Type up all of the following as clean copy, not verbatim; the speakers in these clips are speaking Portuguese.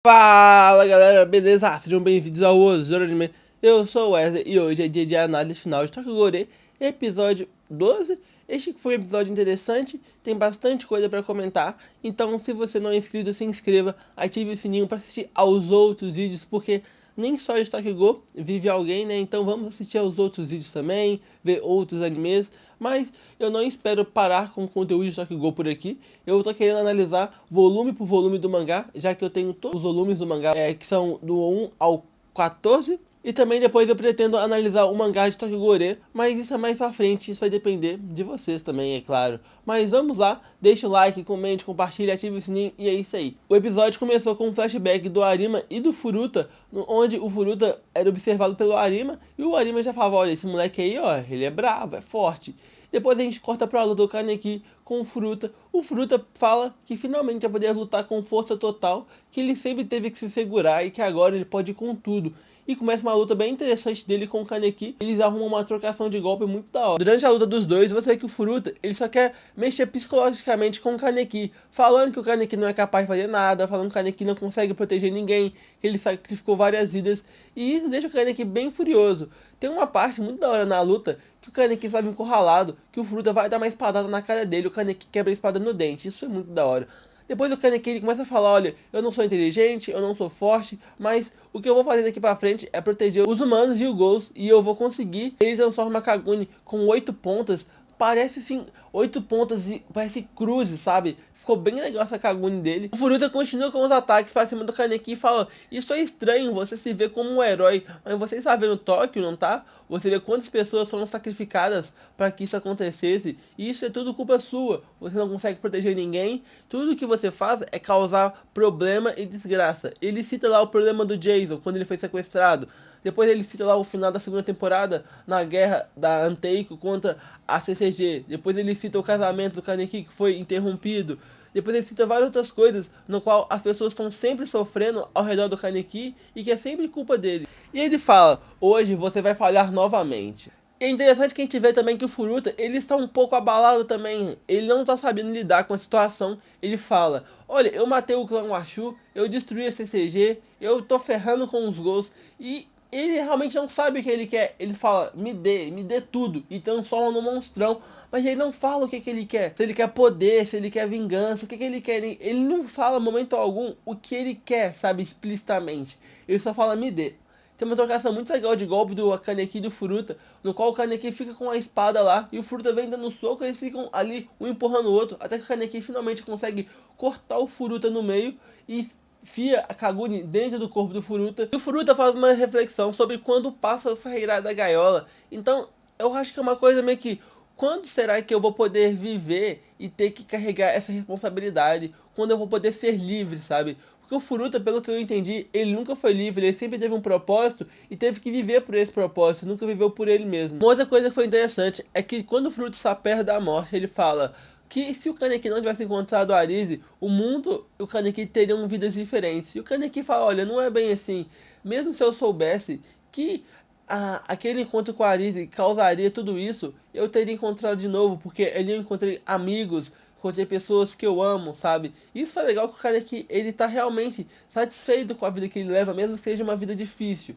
Fala galera, beleza? Sejam bem-vindos ao Osoro Anime. Eu sou o Wesley e hoje é dia de análise final de Tokyo Ghoul, episódio 12. Este foi um episódio interessante, tem bastante coisa para comentar. Então, se você não é inscrito, se inscreva, ative o sininho para assistir aos outros vídeos, porque nem só de Tokyo Ghoul vive alguém, né? Então vamos assistir aos outros vídeos também, ver outros animes. Mas eu não espero parar com o conteúdo de Tokyo Ghoul por aqui. Eu tô querendo analisar volume por volume do mangá, já que eu tenho todos os volumes do mangá, que são do 1 ao 14. E também depois eu pretendo analisar o mangá de Tokyo Ghoul, mas isso é mais pra frente, isso vai depender de vocês também, é claro. Mas vamos lá, deixa o like, comente, compartilhe, ative o sininho e é isso aí. O episódio começou com um flashback do Arima e do Furuta, onde o Furuta era observado pelo Arima e o Arima já falava, olha, esse moleque aí, ó, ele é bravo, é forte. Depois a gente corta pra luta do Kaneki com o Furuta. O Furuta fala que finalmente vai poder lutar com força total, que ele sempre teve que se segurar e que agora ele pode ir com tudo. E começa uma luta bem interessante dele com o Kaneki. Eles arrumam uma trocação de golpe muito da hora. Durante a luta dos dois, você vê que o Furuta ele só quer mexer psicologicamente com o Kaneki, falando que o Kaneki não é capaz de fazer nada, falando que o Kaneki não consegue proteger ninguém, que ele sacrificou várias vidas. E isso deixa o Kaneki bem furioso. Tem uma parte muito da hora na luta que o Kaneki estava encurralado, que o Furuta vai dar uma espadada na cara dele, o Kaneki quebra a espada no dente. Isso é muito da hora. Depois o Kaneki ele começa a falar, olha, eu não sou inteligente, eu não sou forte, mas o que eu vou fazer daqui pra frente é proteger os humanos e o Ghost, e eu vou conseguir. Ele transforma a Kaguni com 8 pontas, parece sim, 8 pontas e parece cruzes, sabe? Ficou bem legal essa Kaguni dele. O Furuta continua com os ataques pra cima do Kaneki e fala, isso é estranho, você se vê como um herói, mas você está vendo Tóquio, não tá? Você vê quantas pessoas foram sacrificadas para que isso acontecesse, e isso é tudo culpa sua. Você não consegue proteger ninguém, tudo que você faz é causar problema e desgraça. Ele cita lá o problema do Jason, quando ele foi sequestrado. Depois ele cita lá o final da segunda temporada, na guerra da Anteiko contra a CCG. Depois ele cita o casamento do Kaneki que foi interrompido. Depois ele cita várias outras coisas, no qual as pessoas estão sempre sofrendo ao redor do Kaneki e que é sempre culpa dele. E ele fala, hoje você vai falhar novamente. E é interessante que a gente vê também que o Furuta, ele está um pouco abalado também. Ele não está sabendo lidar com a situação. Ele fala, olha, eu matei o clã Washu, eu destruí a CCG, eu tô ferrando com os gols. E ele realmente não sabe o que ele quer. Ele fala, me dê tudo. E transforma no monstrão. Mas ele não fala o que ele quer. Se ele quer poder, se ele quer vingança, o que ele quer. Ele não fala em momento algum o que ele quer, sabe, explicitamente. Ele só fala, me dê. Tem uma trocação muito legal de golpe do Kaneki e do Furuta, no qual o Kaneki fica com a espada lá e o Furuta vem dando soco e eles ficam ali, um empurrando o outro, até que o Kaneki finalmente consegue cortar o Furuta no meio e enfia a Kaguni dentro do corpo do Furuta. E o Furuta faz uma reflexão sobre quando passa a sair da gaiola. Então, eu acho que é uma coisa meio que, quando será que eu vou poder viver e ter que carregar essa responsabilidade? Quando eu vou poder ser livre, sabe? Porque o Furuta, pelo que eu entendi, ele nunca foi livre, ele sempre teve um propósito e teve que viver por esse propósito, nunca viveu por ele mesmo. Uma outra coisa que foi interessante é que quando o Furuta está perto da morte, ele fala que se o Kaneki não tivesse encontrado a Arise, o mundo e o Kaneki teriam vidas diferentes. E o Kaneki fala, olha, não é bem assim. Mesmo se eu soubesse que aquele encontro com a Arise causaria tudo isso, eu teria encontrado de novo, porque ali eu encontrei amigos, encontrei pessoas que eu amo, sabe? Isso foi legal que o cara aqui, ele tá realmente satisfeito com a vida que ele leva, mesmo que seja uma vida difícil.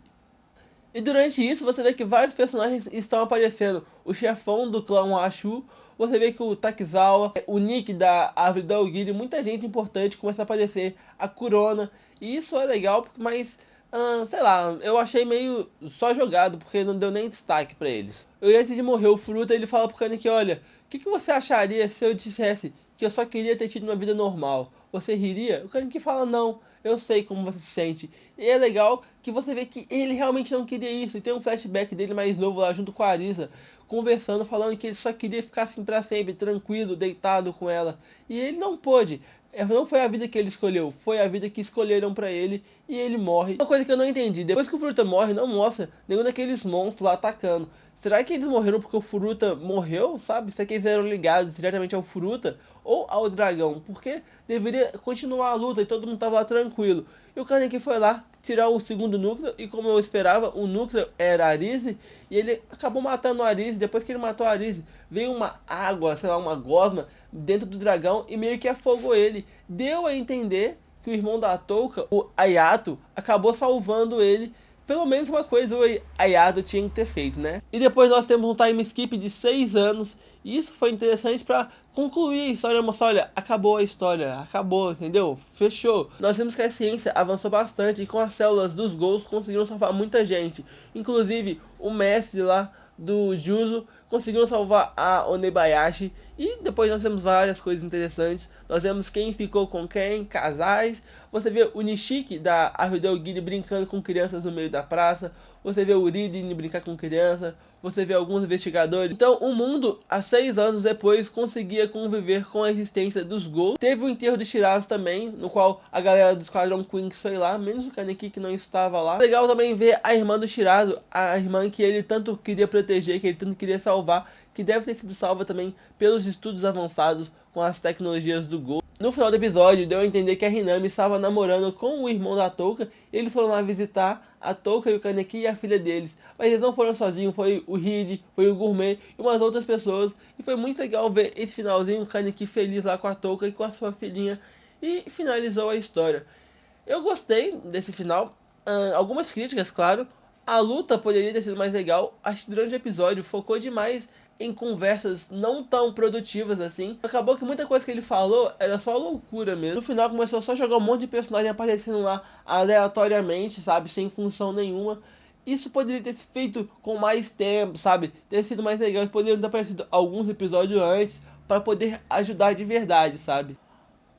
E durante isso você vê que vários personagens estão aparecendo. O chefão do clã Washu, você vê que o Takizawa, o Nick da Árvore da Ogiri, muita gente importante começa a aparecer. A Kurona, e isso é legal, mas sei lá, eu achei meio só jogado, porque não deu nem destaque pra eles. E antes de morrer, o Furuta ele fala pro Kaneki, olha, o que você acharia se eu dissesse que eu só queria ter tido uma vida normal? Você riria? O Kaneki fala, não, eu sei como você se sente. E é legal que você vê que ele realmente não queria isso. E tem um flashback dele mais novo lá junto com a Arisa, conversando, falando que ele só queria ficar assim pra sempre, tranquilo, deitado com ela. E ele não pôde. Não foi a vida que ele escolheu, foi a vida que escolheram pra ele e ele morre. Uma coisa que eu não entendi, depois que o Furuta morre, não mostra nenhum daqueles monstros lá atacando. Será que eles morreram porque o Furuta morreu, sabe? Será que eles eram ligados diretamente ao Furuta ou ao dragão? Porque deveria continuar a luta e todo mundo tava lá tranquilo. E o Kaneki foi lá tirar o segundo núcleo e como eu esperava, o núcleo era a Arise e ele acabou matando a Arise. Depois que ele matou a Arise, veio uma água, sei lá, uma gosma dentro do dragão e meio que afogou ele. Deu a entender que o irmão da Touka, o Ayato, acabou salvando ele. Pelo menos uma coisa o Ayato tinha que ter feito, né? E depois nós temos um time skip de 6 anos. E isso foi interessante para concluir a história, mostrar, olha, acabou a história, acabou, entendeu? Fechou. Nós vemos que a ciência avançou bastante e com as células dos Ghosts conseguiram salvar muita gente. Inclusive o mestre lá do Juzo conseguiram salvar a Onebayashi. E depois nós temos várias coisas interessantes. Nós vemos quem ficou com quem, casais. Você vê o Nishiki da Arvidel Guile brincando com crianças no meio da praça. Você vê o Uridi indo brincar com criança. Você vê alguns investigadores. Então o mundo, há 6 anos depois, conseguia conviver com a existência dos Ghosts. Teve o enterro de Shirazu também, no qual a galera do Esquadrão Quinx foi lá, menos o Kaneki que não estava lá. Legal também ver a irmã do Shirazu, a irmã que ele tanto queria proteger, que ele tanto queria salvar, que deve ter sido salva também pelos estudos avançados com as tecnologias do Ghost. No final do episódio, deu a entender que a Hinami estava namorando com o irmão da Touka. Eles foram lá visitar a Touka e o Kaneki e a filha deles. Mas eles não foram sozinhos, foi o Hide, foi o Gourmet e umas outras pessoas. E foi muito legal ver esse finalzinho, o Kaneki feliz lá com a Touka e com a sua filhinha. E finalizou a história. Eu gostei desse final. Algumas críticas, claro. A luta poderia ter sido mais legal. Acho que durante o episódio focou demais em conversas não tão produtivas assim. Acabou que muita coisa que ele falou era só loucura mesmo. No final começou só a jogar um monte de personagem aparecendo lá aleatoriamente, sabe? Sem função nenhuma. Isso poderia ter feito com mais tempo, sabe? Ter sido mais legal. Poderiam ter aparecido alguns episódios antes para poder ajudar de verdade, sabe?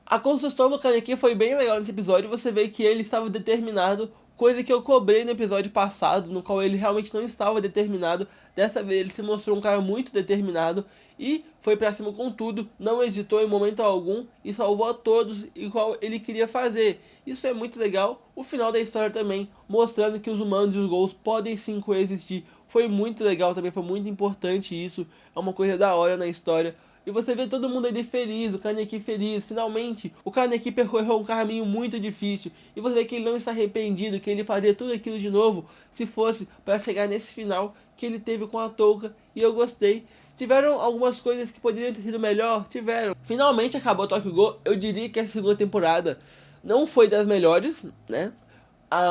A construção do Kaneki foi bem legal nesse episódio. Você vê que ele estava determinado, coisa que eu cobrei no episódio passado, no qual ele realmente não estava determinado. Dessa vez ele se mostrou um cara muito determinado e foi pra cima com tudo, não hesitou em momento algum e salvou a todos igual ele queria fazer. Isso é muito legal. O final da história também, mostrando que os humanos e os Ghosts podem sim coexistir. Foi muito legal também, foi muito importante isso. É uma coisa da hora na história. E você vê todo mundo ali feliz, o Kaneki feliz. Finalmente, o Kaneki percorreu um caminho muito difícil. E você vê que ele não está arrependido, que ele faria tudo aquilo de novo, se fosse para chegar nesse final que ele teve com a Touka. E eu gostei. Tiveram algumas coisas que poderiam ter sido melhor? Tiveram. Finalmente acabou Tokyo Go. Eu diria que a segunda temporada não foi das melhores, né?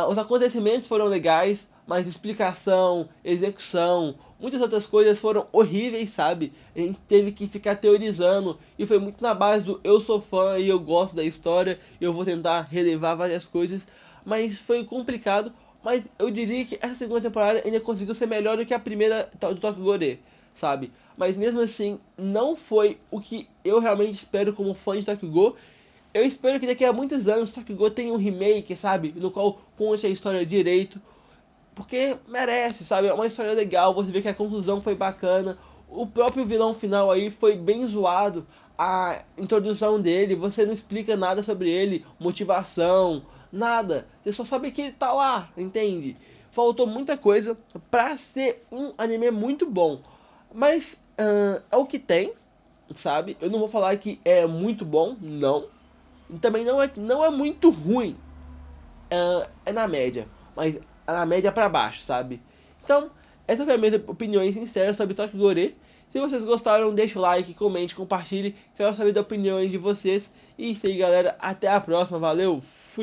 Os acontecimentos foram legais, mas explicação, execução, muitas outras coisas foram horríveis, sabe? A gente teve que ficar teorizando e foi muito na base do eu sou fã e eu gosto da história, eu vou tentar relevar várias coisas, mas foi complicado. Mas eu diria que essa segunda temporada ainda conseguiu ser melhor do que a primeira do Tokyo Gore, sabe? Mas mesmo assim, não foi o que eu realmente espero como fã de Tokyo Go. Eu espero que daqui a muitos anos Tokyo Go tenha um remake, sabe? No qual conte a história direito. Porque merece, sabe? É uma história legal, você vê que a conclusão foi bacana. O próprio vilão final aí foi bem zoado. A introdução dele, você não explica nada sobre ele, motivação, nada. Você só sabe que ele tá lá, entende? Faltou muita coisa pra ser um anime muito bom. Mas é o que tem, sabe? Eu não vou falar que é muito bom, não. Também não é muito ruim. É na média. Mas é na média pra baixo, sabe? Então, essas foram as minhas opiniões sinceras sobre Tokyo Gore. Se vocês gostaram, deixa o like, comente, compartilhe. Quero saber das opiniões de vocês. E isso aí, galera. Até a próxima. Valeu. Fui.